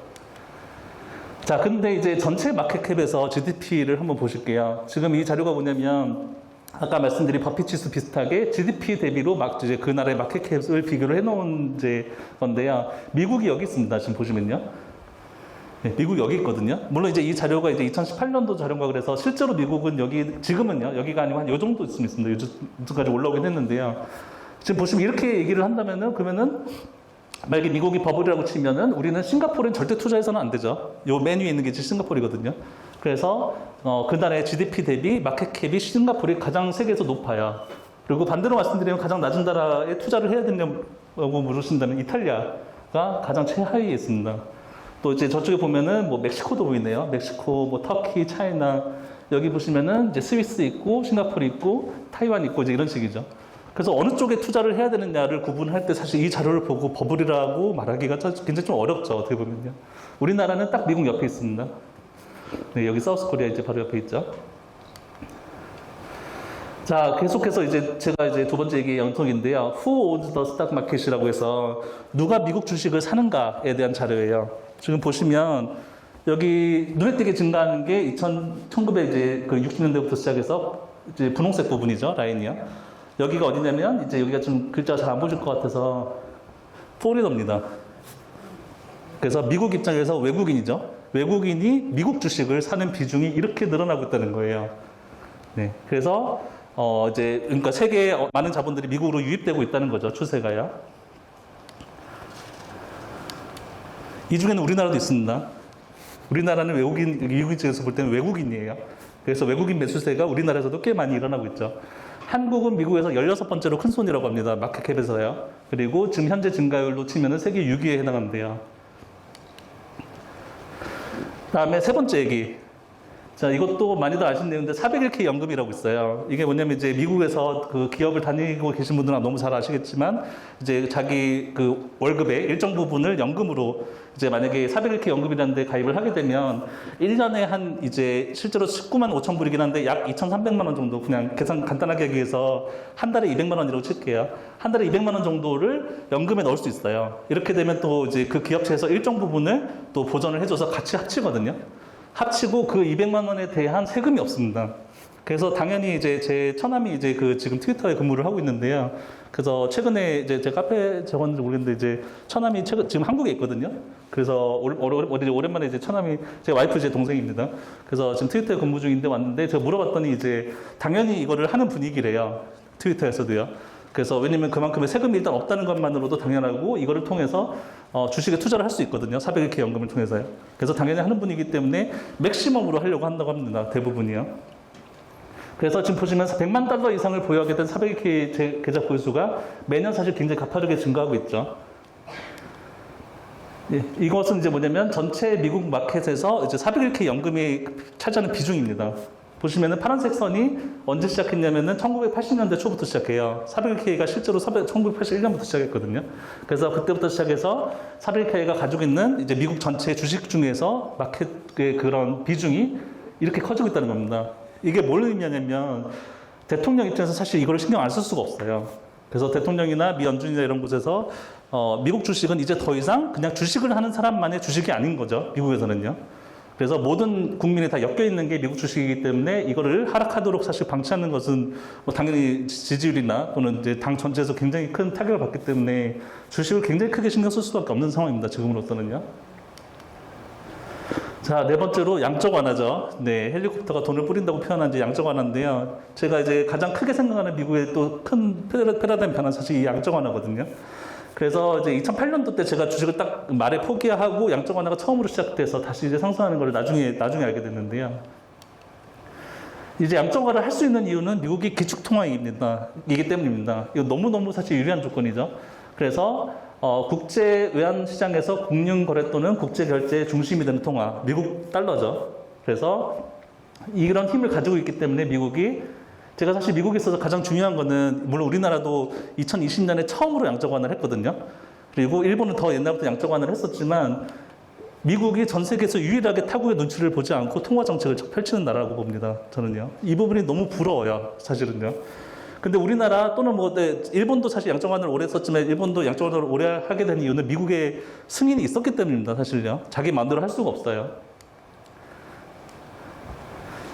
자, 근데 이제 전체 마켓캡에서 GDP를 한번 보실게요. 지금 이 자료가 뭐냐면 아까 말씀드린 버핏 지수 비슷하게 GDP 대비로 이제 그 나라의 마켓캡을 비교를 해놓은 이제 건데요. 미국이 여기 있습니다. 지금 보시면요. 네, 미국이 여기 있거든요. 물론 이제 이 자료가 이제 2018년도 자료인가 그래서 실제로 미국은 지금은요, 여기가 아니고 한 요 정도 있습니다. 요즘까지 올라오긴 했는데요. 지금 보시면 이렇게 얘기를 한다면은, 그러면은, 만약에 미국이 버블이라고 치면은 우리는 싱가포르엔 절대 투자해서는 안 되죠. 요 메뉴에 있는 게 싱가포르거든요. 그래서, 그 나라의 GDP 대비 마켓캡이 싱가포르이 가장 세계에서 높아요. 그리고 반대로 말씀드리면 가장 낮은 나라에 투자를 해야 되냐고 물으신다면 이탈리아가 가장 최하위에 있습니다. 또 이제 저쪽에 보면은 뭐 멕시코도 보이네요. 멕시코, 뭐 터키, 차이나 여기 보시면은 이제 스위스 있고 싱가포르 있고 타이완 있고 이제 이런 식이죠. 그래서 어느 쪽에 투자를 해야 되느냐를 구분할 때 사실 이 자료를 보고 버블이라고 말하기가 굉장히 좀 어렵죠. 어떻게 보면요. 우리나라는 딱 미국 옆에 있습니다. 네, 여기 사우스 코리아 이제 바로 옆에 있죠. 자, 계속해서 이제 제가 이제 두 번째 얘기 연속인데요. Who owns the stock market이라고 해서 누가 미국 주식을 사는가에 대한 자료예요. 지금 보시면 여기 눈에 띄게 증가하는 게 1960년대부터 시작해서 이제 분홍색 부분이죠. 라인이요. 여기가 어디냐면 이제 여기가 좀 글자가 잘 안 보실 것 같아서 플로리다입니다. 그래서 미국 입장에서 외국인이죠. 외국인이 미국 주식을 사는 비중이 이렇게 늘어나고 있다는 거예요. 네. 그래서 이제 그러니까 세계의 많은 자본들이 미국으로 유입되고 있다는 거죠. 추세가요. 이 중에는 우리나라도 있습니다. 우리나라는 미국 쪽에서 볼 때는 외국인이에요. 그래서 외국인 매수세가 우리나라에서도 꽤 많이 일어나고 있죠. 한국은 미국에서 16번째로 큰 손이라고 합니다. 마켓캡에서요. 그리고 지금 현재 증가율로 치면 세계 6위에 해당한대요. 다음에 세 번째 얘기. 자, 이것도 많이들 아시는 내용인데 401k 연금이라고 있어요. 이게 뭐냐면 이제 미국에서 그 기업을 다니고 계신 분들은 너무 잘 아시겠지만 이제 자기 그 월급의 일정 부분을 연금으로 이제 만약에 401k 연금이라는 데 가입을 하게 되면 1년에 한 이제 실제로 19만 5천 불이긴 한데 약 2,300만 원 정도 그냥 계산 간단하게 하기 위해서 한 달에 200만 원이라고 칠게요. 한 달에 200만 원 정도를 연금에 넣을 수 있어요. 이렇게 되면 또 이제 그 기업체에서 일정 부분을 또 보전을 해줘서 같이 합치거든요. 합치고 그 200만 원에 대한 세금이 없습니다. 그래서 당연히 이제 제 처남이 이제 그 지금 트위터에 근무를 하고 있는데요. 그래서 최근에 이제 제 카페에 적었는지 모르겠는데 이제 처남이 지금 한국에 있거든요. 그래서 오랜만에 이제 처남이 제 와이프 제 동생입니다. 그래서 지금 트위터에 근무 중인데 왔는데 제가 물어봤더니 이제 당연히 이거를 하는 분위기래요. 트위터에서도요. 그래서 왜냐면 그만큼의 세금이 일단 없다는 것만으로도 당연하고 이거를 통해서 주식에 투자를 할 수 있거든요. 401k 연금을 통해서요. 그래서 당연히 하는 분이기 때문에 맥시멈으로 하려고 한다고 합니다. 대부분이요. 그래서 지금 보시면 100만 달러 이상을 보유하게 된 401k 계좌 보유수가 매년 사실 굉장히 가파르게 증가하고 있죠. 예, 이것은 이제 뭐냐면 전체 미국 마켓에서 이제 401k 연금이 차지하는 비중입니다. 보시면은 파란색 선이 언제 시작했냐면은 1980년대 초부터 시작해요. 401k가 실제로 1981년부터 시작했거든요. 그래서 그때부터 시작해서 401k가 가지고 있는 이제 미국 전체 주식 중에서 마켓의 그런 비중이 이렇게 커지고 있다는 겁니다. 이게 뭘 의미하냐면 대통령 입장에서 사실 이걸 신경 안 쓸 수가 없어요. 그래서 대통령이나 미 연준이나 이런 곳에서 미국 주식은 이제 더 이상 그냥 주식을 하는 사람만의 주식이 아닌 거죠. 미국에서는요. 그래서 모든 국민이 다 엮여 있는 게 미국 주식이기 때문에 이거를 하락하도록 사실 방치하는 것은 뭐 당연히 지지율이나 또는 이제 당 전체에서 굉장히 큰 타격을 받기 때문에 주식을 굉장히 크게 신경 쓸 수밖에 없는 상황입니다. 지금으로서는요. 자, 네 번째로 양적 완화죠. 네, 헬리콥터가 돈을 뿌린다고 표현한 지 양적 완화인데요. 제가 이제 가장 크게 생각하는 미국의 또 큰 패러다임 변화는 사실 이 양적 완화거든요. 그래서 이제 2008년도 때 제가 주식을 딱 말에 포기하고 양적 완화가 처음으로 시작돼서 다시 이제 상승하는 걸 나중에 알게 됐는데요. 이제 양적 완화를 할 수 있는 이유는 미국이 기축통화입니다. 이기 때문입니다. 이거 너무너무 사실 유리한 조건이죠. 그래서 국제 외환 시장에서 공용 거래 또는 국제 결제의 중심이 되는 통화, 미국 달러죠. 그래서 이런 힘을 가지고 있기 때문에 미국이 제가 사실 미국에 있어서 가장 중요한 거는 물론 우리나라도 2020년에 처음으로 양적 완화를 했거든요. 그리고 일본은 더 옛날부터 양적 완화를 했었지만 미국이 전 세계에서 유일하게 타국의 눈치를 보지 않고 통화 정책을 펼치는 나라라고 봅니다. 저는요. 이 부분이 너무 부러워요. 사실은요. 근데 우리나라 또는 뭐 일본도 사실 양적 완화를 오래 했었지만 일본도 양적 완화를 오래 하게 된 이유는 미국의 승인이 있었기 때문입니다. 사실요. 자기 마음대로 할 수가 없어요.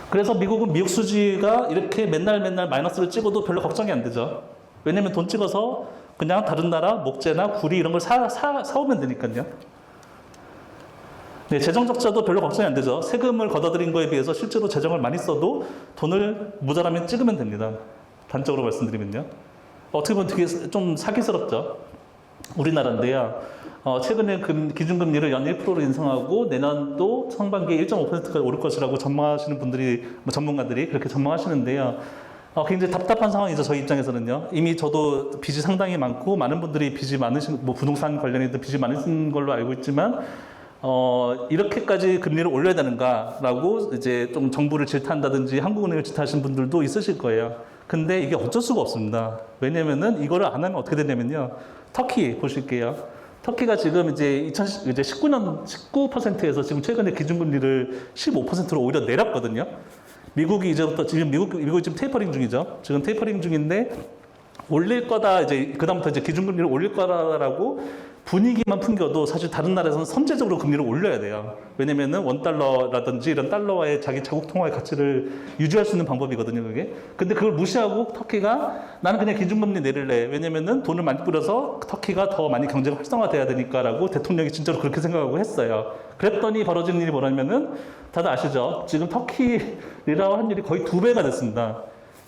그래서 미국은 미국 수지가 이렇게 맨날 마이너스를 찍어도 별로 걱정이 안 되죠. 왜냐면 돈 찍어서 그냥 다른 나라 목재나 구리 이런 걸 사오면 되니까요. 네, 재정 적자도 별로 걱정이 안 되죠. 세금을 걷어들인 거에 비해서 실제로 재정을 많이 써도 돈을 모자라면 찍으면 됩니다. 단적으로 말씀드리면요. 어떻게 보면 되게 좀 사기스럽죠. 우리나라인데요. 최근에 기준금리를 연 1%로 인상하고 내년도 상반기에 1.5%까지 오를 것이라고 전망하시는 분들이, 전문가들이 그렇게 전망하시는데요. 굉장히 답답한 상황이죠. 저희 입장에서는요. 이미 저도 빚이 상당히 많고 많은 분들이 빚이 많으신, 뭐 부동산 관련해서 빚이 많으신 걸로 알고 있지만 이렇게까지 금리를 올려야 되는가라고 이제 좀 정부를 질타한다든지 한국은행을 질타하시는 분들도 있으실 거예요. 근데 이게 어쩔 수가 없습니다. 왜냐면은 이거를 안 하면 어떻게 되냐면요. 터키 보실게요. 터키가 지금 이제 2019년 19%에서 지금 최근에 기준금리를 15%로 오히려 내렸거든요. 미국이 이제부터 지금 미국이 지금 테이퍼링 중이죠. 지금 테이퍼링 중인데 올릴 거다 이제 그다음부터 이제 기준금리를 올릴 거다라고 분위기만 풍겨도 사실 다른 나라에서는 선제적으로 금리를 올려야 돼요. 왜냐면은 원달러라든지 이런 달러와의 자기 자국 통화의 가치를 유지할 수 있는 방법이거든요, 그게. 근데 그걸 무시하고 터키가 나는 그냥 기준금리 내릴래. 왜냐면은 돈을 많이 뿌려서 터키가 더 많이 경제가 활성화돼야 되니까라고 대통령이 진짜로 그렇게 생각하고 했어요. 그랬더니 벌어진 일이 뭐냐면은 다들 아시죠? 지금 터키 리라와 환율이 거의 2배가 됐습니다.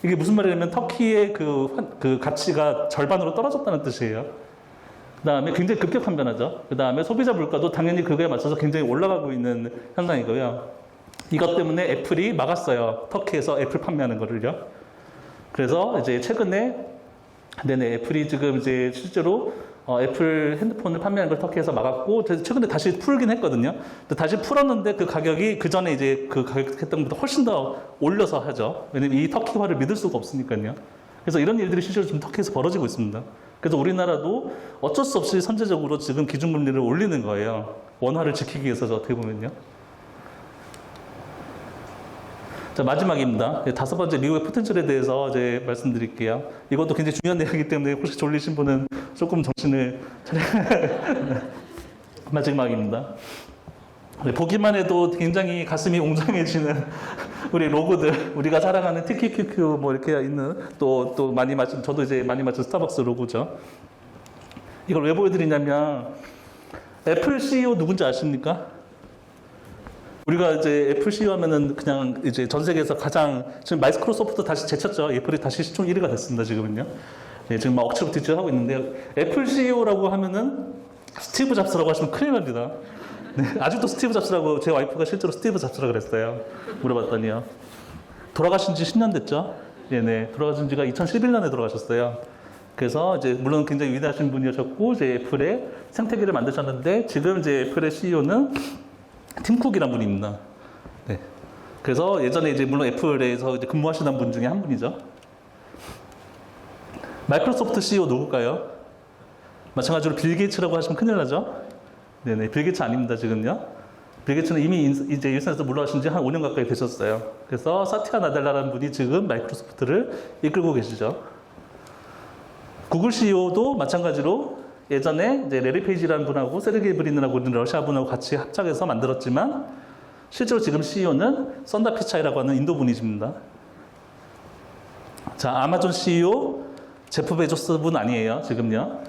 이게 무슨 말이냐면 터키의 그 가치가 절반으로 떨어졌다는 뜻이에요. 그 다음에 굉장히 급격한 변화죠. 그 다음에 소비자 물가도 당연히 그거에 맞춰서 굉장히 올라가고 있는 현상이고요. 이것 때문에 애플이 막았어요. 터키에서 애플 판매하는 거를요. 그래서 이제 최근에 애플이 지금 이제 실제로 애플 핸드폰을 판매하는 걸 터키에서 막았고 최근에 다시 풀긴 했거든요. 다시 풀었는데 그 가격이 그 전에 이제 그 가격 했던 것보다 훨씬 더 올려서 하죠. 왜냐면 이 터키화를 믿을 수가 없으니까요. 그래서 이런 일들이 실제로 지금 터키에서 벌어지고 있습니다. 그래서 우리나라도 어쩔 수 없이 선제적으로 지금 기준금리를 올리는 거예요. 원화를 지키기 위해서죠, 어떻게 보면요. 자, 마지막입니다. 5번째 미국의 포텐셜에 대해서 이제 말씀드릴게요. 이것도 굉장히 중요한 내용이기 때문에 혹시 졸리신 분은 조금 정신을 마지막입니다. 보기만 해도 굉장히 가슴이 웅장해지는 우리 로고들, 우리가 사랑하는 TQQQ 뭐 이렇게 있는 또 많이 마신, 저도 이제 많이 마신 스타벅스 로고죠. 이걸 왜 보여드리냐면 애플 CEO 누군지 아십니까? 우리가 이제 애플 CEO 하면은 그냥 이제 전 세계에서 가장 지금 마이크로소프트 다시 제쳤죠. 애플이 다시 시총 1위가 됐습니다. 지금은요. 네, 지금 막 억지로 뒷질하고 있는데요. 애플 CEO라고 하면은 스티브 잡스라고 하시면 큰일 납니다. 네, 아직도 스티브 잡스라고 제 와이프가 실제로 스티브 잡스라고 그랬어요. 물어봤더니요. 돌아가신 지 10년 됐죠? 네네. 돌아가신 지가 2011년에 돌아가셨어요. 그래서 이제 물론 굉장히 위대하신 분이셨고 이제 애플의 생태계를 만드셨는데 지금 이제 애플의 CEO는 팀 쿡이라는 분입니다. 네. 그래서 예전에 이제 물론 애플에서 이제 근무하시던 분 중에 한 분이죠. 마이크로소프트 CEO 누굴까요? 마찬가지로 빌 게이츠라고 하시면 큰일 나죠? 네네. 빌 게이츠 아닙니다, 지금요. 빌 게이츠는 이미 이제 일선에서 물러가신 지 한 5년 가까이 되셨어요. 그래서 사티아 나델라라는 분이 지금 마이크로소프트를 이끌고 계시죠. 구글 CEO도 마찬가지로 예전에 이제 레리 페이지라는 분하고 세르게이 브린이라고 러시아 분하고 같이 합작해서 만들었지만 실제로 지금 CEO는 선다 피차이라고 하는 인도 분이십니다. 자, 아마존 CEO 제프 베조스 분 아니에요, 지금요.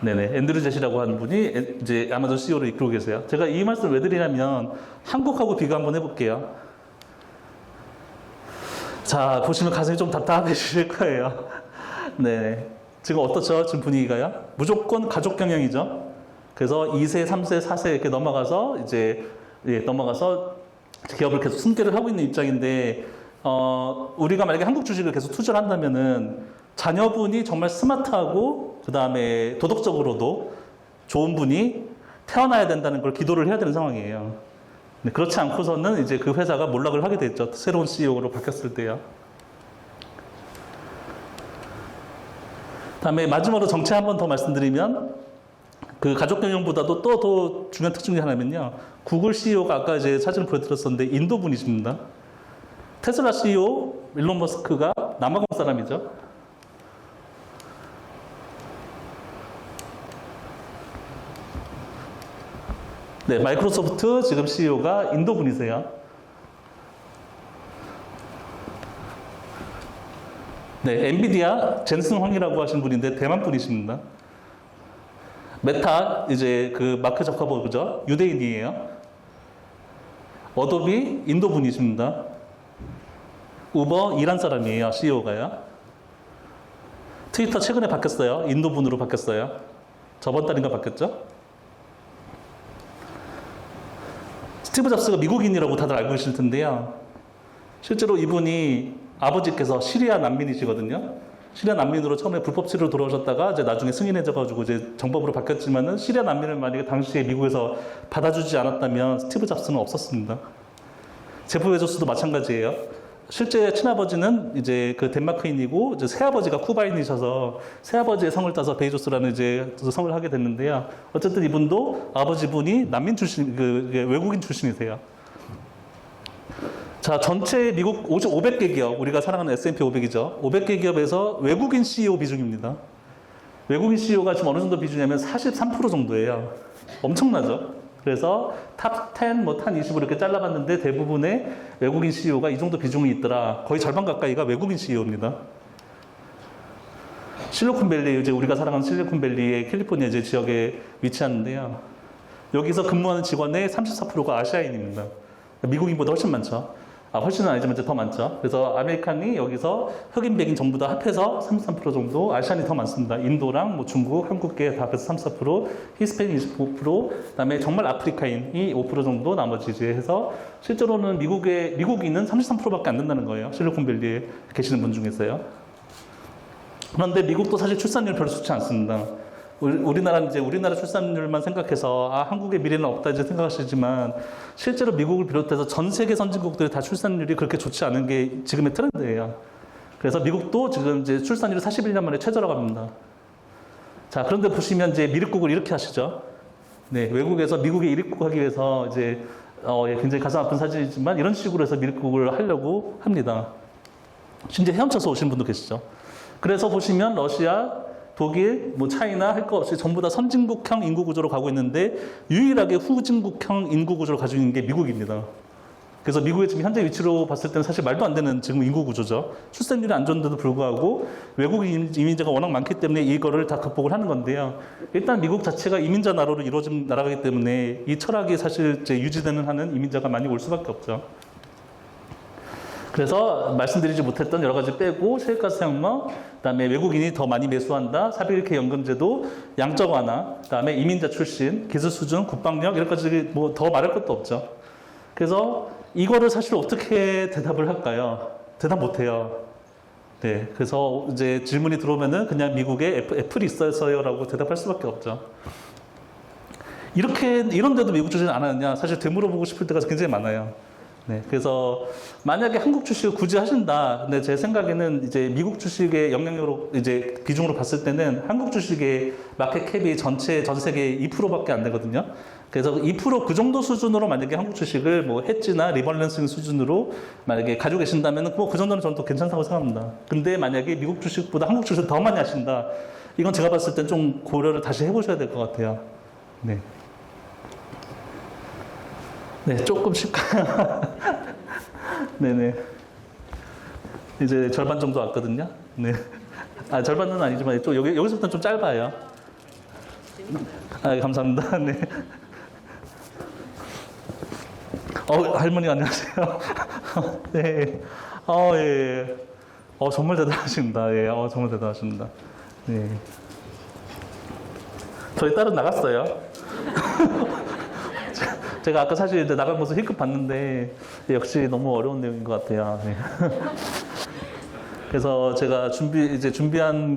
네네, 앤드류 제시라고 하는 분이 이제 아마존 CEO를 이끌고 계세요. 제가 이 말씀을 왜 드리냐면 한국하고 비교 한번 해볼게요. 자, 보시면 가슴이 좀 답답해지실 거예요. 네, 지금 어떻죠? 지금 분위기가요? 무조건 가족 경영이죠. 그래서 2세, 3세, 4세 이렇게 넘어가서 이제 넘어가서 기업을 계속 승계를 하고 있는 입장인데 우리가 만약에 한국 주식을 계속 투자를 한다면은 자녀분이 정말 스마트하고 그 다음에 도덕적으로도 좋은 분이 태어나야 된다는 걸 기도를 해야 되는 상황이에요. 네, 그렇지 않고서는 이제 그 회사가 몰락을 하게 됐죠. 새로운 CEO로 바뀌었을 때요. 다음에 마지막으로 정체 한 번 더 말씀드리면 그 가족 경영보다도 또 더 중요한 특징이 하나면요. 구글 CEO가 아까 이제 사진을 보여드렸었는데 인도 분이십니다. 테슬라 CEO 일론 머스크가 남아공 사람이죠. 네, 마이크로소프트 지금 CEO가 인도 분이세요. 네, 엔비디아 젠슨 황이라고 하신 분인데 대만 분이십니다. 메타 이제 그 마크 저커버그죠. 유대인이에요. 어도비 인도 분이십니다. 우버 이란 사람이에요. CEO가요. 트위터 최근에 바뀌었어요. 인도 분으로 바뀌었어요. 저번 달인가 바뀌었죠. 스티브 잡스가 미국인이라고 다들 알고 계실 텐데요. 실제로 이분이 아버지께서 시리아 난민이시거든요. 시리아 난민으로 처음에 불법 치료로 돌아오셨다가 이제 나중에 승인해져가지고 이제 정법으로 바뀌었지만은 시리아 난민을 만약에 당시에 미국에서 받아주지 않았다면 스티브 잡스는 없었습니다. 제프 베조스도 마찬가지예요. 실제 친아버지는 이제 그 덴마크인이고 이제 새아버지가 쿠바인이셔서 새아버지의 성을 따서 베이조스라는 이제 성을 하게 됐는데요. 어쨌든 이분도 아버지분이 난민 출신, 외국인 출신이세요. 자, 전체 미국 500개 기업, 우리가 사랑하는 S&P 500이죠. 500개 기업에서 외국인 CEO 비중입니다. 외국인 CEO가 지금 어느 정도 비중이냐면 43% 정도예요. 엄청나죠? 그래서 탑 10, 탑 20으로 이렇게 잘라봤는데 대부분의 외국인 CEO가 이 정도 비중이 있더라. 거의 절반 가까이가 외국인 CEO입니다. 실리콘밸리, 이제 우리가 사랑하는 실리콘밸리의 캘리포니아 이제 지역에 위치하는데요. 여기서 근무하는 직원의 34%가 아시아인입니다. 미국인보다 훨씬 많죠. 훨씬은 아니지만 이제 더 많죠. 그래서 아메리칸이 여기서 흑인, 백인 전부 다 합해서 33% 정도, 아시안이 더 많습니다. 인도랑 뭐 중국, 한국계 다 합해서 34%, 히스패닉 25%, 그다음에 정말 아프리카인이 5% 정도, 나머지 이제 해서 실제로는 미국인은 33%밖에 안 된다는 거예요. 실리콘밸리에 계시는 분 중에서요. 그런데 미국도 사실 출산율 별로 좋지 않습니다. 우리나라는 이제 우리나라 출산율만 생각해서 한국의 미래는 없다 이제 생각하시지만 실제로 미국을 비롯해서 전 세계 선진국들이 다 출산율이 그렇게 좋지 않은 게 지금의 트렌드예요. 그래서 미국도 지금 이제 출산율이 41년 만에 최저로 갑니다. 자, 그런데 보시면 이제 미륵국을 이렇게 하시죠. 네, 외국에서 미국에 입국하기 위해서 이제 굉장히 가슴 아픈 사진이지만 이런 식으로 해서 미륵국을 하려고 합니다. 심지어 헤엄쳐서 오신 분도 계시죠. 그래서 보시면 러시아, 독일, 뭐 차이나 할 거 없이 전부 다 선진국형 인구 구조로 가고 있는데 유일하게 후진국형 인구 구조를 가지고 있는 게 미국입니다. 그래서 미국의 지금 현재 위치로 봤을 때는 사실 말도 안 되는 지금 인구 구조죠. 출생률이 안 좋은데도 불구하고 외국 이민자가 워낙 많기 때문에 이거를 다 극복을 하는 건데요. 일단 미국 자체가 이민자 나라로 이루어진 나라이기 때문에 이 철학이 사실 이제 유지되는 한은 이민자가 많이 올 수밖에 없죠. 그래서 말씀드리지 못했던 여러 가지 빼고 세액가스 혁명, 그다음에 외국인이 더 많이 매수한다, 401k 연금제도, 양적 완화, 그다음에 이민자 출신, 기술 수준, 국방력 이런 까지 뭐 더 말할 것도 없죠. 그래서 이거를 사실 어떻게 대답을 할까요? 대답 못해요. 네, 그래서 이제 질문이 들어오면은 그냥 미국에 애플이 있어서요라고 대답할 수밖에 없죠. 이런데도 미국 주식을 안 하느냐? 사실 되물어보고 싶을 때가 굉장히 많아요. 네, 그래서 만약에 한국 주식을 굳이 하신다. 근데 제 생각에는 이제 미국 주식의 영향력으로 이제 비중으로 봤을 때는 한국 주식의 마켓 캡이 전체 전 세계 2%밖에 안 되거든요. 그래서 2%그 정도 수준으로 만약에 한국 주식을 뭐 해지나 리밸런싱 수준으로 만약에 가지고 계신다면 뭐 그 정도는 저는 또 괜찮다고 생각합니다. 근데 만약에 미국 주식보다 한국 주식을 더 많이 하신다. 이건 제가 봤을 땐 좀 고려를 다시 해보셔야 될 것 같아요. 네. 네, 조금씩. 네네. 이제 절반 정도 왔거든요. 네. 아, 절반은 아니지만 또 여기서부터는 좀 짧아요. 아, 감사합니다. 네. 할머니 안녕하세요. 네. 예. 정말 대단하십니다. 예. 정말 대단하십니다. 네. 저희 딸은 나갔어요. 제가 아까 사실 이제 나간 모습 힐끗 봤는데 역시 너무 어려운 내용인 것 같아요. 네. 그래서 제가 준비한